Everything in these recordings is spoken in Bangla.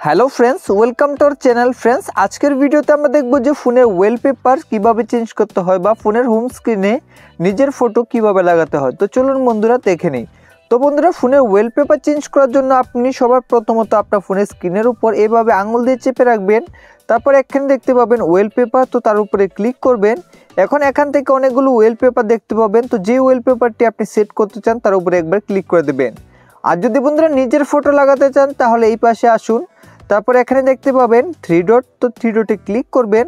Hello friends, welcome to our channel. Friends, আজকের ভিডিওতে আমরা দেখব যে ফোনের ওয়ালপেপার কিভাবে চেঞ্জ করতে হয় বা ফোনের হোম স্ক্রিনে নিজের ফটো কিভাবে লাগাতে হয়। তো চলুন বন্ধুরা দেখে নিই। তো বন্ধুরা, ফোনের ওয়ালপেপার চেঞ্জ করার জন্য আপনি সবার প্রথমত আপনার ফোনের স্ক্রিনের উপর এভাবে আঙুল দিয়ে চেপে রাখবেন। তারপর এখানে দেখতে পাবেন ওয়ালপেপার, তো তার উপরে ক্লিক করবেন। এখন এখান থেকে অনেকগুলো ওয়ালপেপার দেখতে পাবেন। তো যে ওয়ালপেপারটি আপনি সেট করতে চান তার উপরে একবার ক্লিক করে দেবেন। আর যদি বন্ধুরা নিজের ফটো লাগাতে চান তাহলে এই পাশে আসুন। তারপর এখানে দেখতে পাবেন থ্রি ডট, তো থ্রি ডটে ক্লিক করবেন।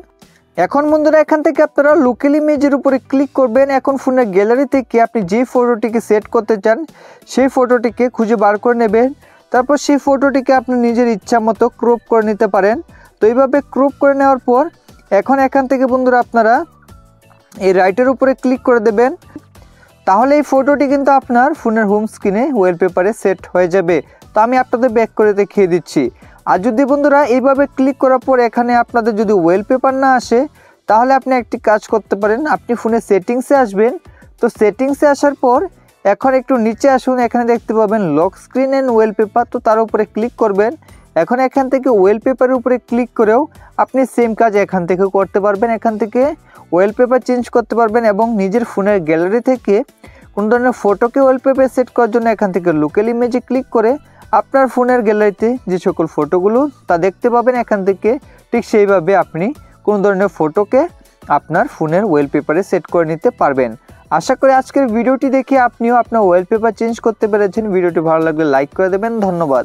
এখন বন্ধুরা এখান থেকে আপনারা লোকাল ইমেজের উপরে ক্লিক করবেন। এখন ফোনের গ্যালারি থেকে আপনি যে ফটোটিকে সেট করতে চান সেই ফটোটিকে খুঁজে বার করে নেবেন। তারপর সেই ফটোটিকে আপনি নিজের ইচ্ছা মতো ক্রপ করে নিতে পারেন। তো এইভাবে ক্রপ করে নেওয়ার পর এখন এখান থেকে বন্ধুরা আপনারা এই রাইটের উপরে ক্লিক করে দেবেন। তাহলে এই ফটোটি কিন্তু আপনার ফোনের হোম স্ক্রিনে ওয়ালপেপারে সেট হয়ে যাবে। তো আমি আপনাদের ব্যাক করে দেখিয়ে দিচ্ছি। আর যদি বন্ধুরা এইভাবে ক্লিক করার পর এখানে আপনাদের যদি ওয়ালপেপার না আসে তাহলে আপনি একটি কাজ করতে পারেন। আপনি ফোনের সেটিংসে আসবেন। তো সেটিংসে আসার পর এখন একটু নিচে আসুন, এখানে দেখতে পাবেন লক স্ক্রিন অ্যান্ড ওয়ালপেপার, তো তার উপরে ক্লিক করবেন। এখন এখান থেকে ওয়ালপেপারের উপরে ক্লিক করেও আপনি সেম কাজ এখান থেকে করতে পারবেন। এখান থেকে ওয়ালপেপার চেঞ্জ করতে পারবেন এবং নিজের ফোনের গ্যালারি থেকে কোন ধরনের ফটোকে ওয়ালপেপার সেট করার জন্য এখান থেকে লোকাল ইমেজে ক্লিক করে আপনার ফোনের গ্যালারিতে যে সকল ফটোগুলো তা দেখতে পাবেন। এখান থেকে ঠিক সেইভাবে আপনি কোন ধরনের ফটোকে আপনার ফোনের ওয়ালপেপারে সেট করে নিতে পারবেন। আশা করি আজকের ভিডিওটি দেখে আপনিও আপনার ওয়ালপেপার চেঞ্জ করতে পেরেছেন। ভিডিওটি ভালো লাগলে লাইক করে দেবেন। ধন্যবাদ।